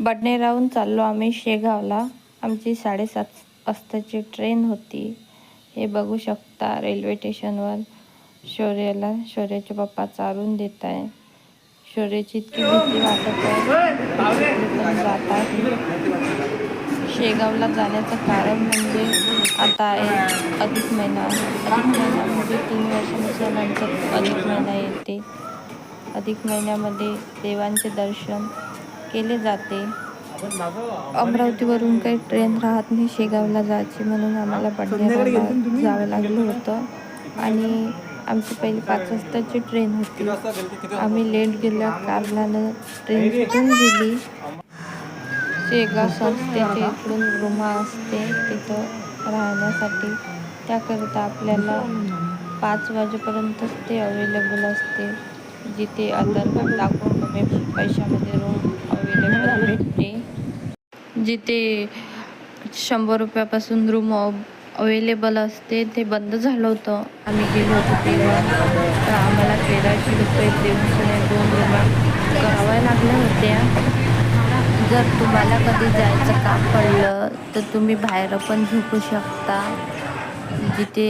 बडनेराहून चाललो आम्ही शेगावला. आमची 7:30 वाजताची ट्रेन होती. हे बघू शकता रेल्वे स्टेशनवर शौर्याचे पप्पा चारून देत आहे. शौर्याची इतकी भीती वाटत आहे पण जात आहे. शेगावला जाण्याचं कारण म्हणजे आता आहे अधिक महिना. अधिक महिना म्हणजे 3 वर्षानंतर अधिक महिना येते. अधिक महिन्यामध्ये देवांचे दर्शन केले जाते. अमरावतीवरून काही ट्रेन राहत नाही शेगावला जायची, म्हणून आम्हाला बडनेराला जावं लागलं होतं. आणि आमची पहिली 5 वाजताची ट्रेन होती. आम्ही लेट गेल्या कारणानं ट्रेन सुटून गेली. शेगाव संस्थेच्या इकडून रूम असते तिथं राहण्यासाठी. त्याकरिता आपल्याला 5 वाजेपर्यंतच ते अवेलेबल असते. जिथे आधार कार्ड दाखवून कमी पैशामध्ये रूम अवेलेबल भेटते. जिथे 100 रुपयापासून रूम अवेलेबल असते. ते बंद झालं होतं आम्ही गेलो होतो तेव्हा. तर आम्हाला 1300 रुपये देऊन 2 रूमा कराव्या लागल्या होत्या. जर तुम्हाला कधी जायचं काम पडलं तर तुम्ही बाहेर पण झोपू शकता. जिथे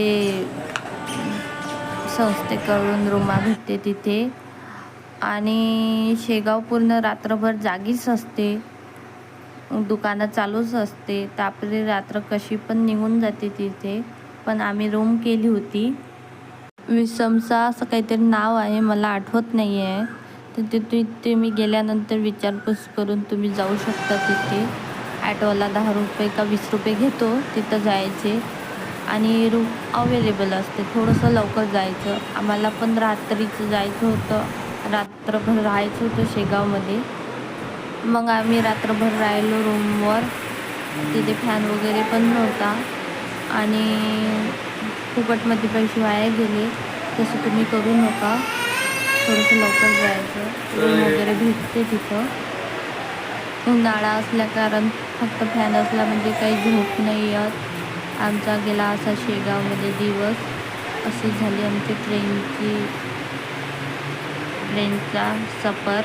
संस्थेकडून रूमा भेटते तिथे. आणि शेगाव पूर्ण रात्रभर जागीच असते. दुकानं चालूच असते. तर आपली रात्र कशी पण निघून जाते तिथे. पण आम्ही रूम केली होती. विसमसा असं काहीतरी नाव आहे, मला आठवत नाही आहे. तर तिथे मी गेल्यानंतर विचारपूस करून तुम्ही जाऊ शकता तिथे. ॲटोवाला 10 रुपये का 20 रुपये घेतो तिथं जायचे. आणि रूम अवेलेबल असते. थोडंसं लवकर जायचं. आम्हाला पण रात्रीचं जायचं होतं. रात्रभर राहायचं होतं शेगावमध्ये. मग आम्ही रात्रभर राहिलो रूमवर. तिथे फॅन वगैरे पण नव्हता आणि फुकटमध्ये पैसे वाया गेले. तसं तुम्ही करू नका. थोडंसं लवकर जायचं. रूम वगैरे भेटते तिथं. उन्हाळा असल्या कारण फक्त फॅन असला म्हणजे काही झोप नाही येत. आमचा गेला असा शेगावमध्ये दिवस. अशी झाली आमची ट्रेनचा सफर.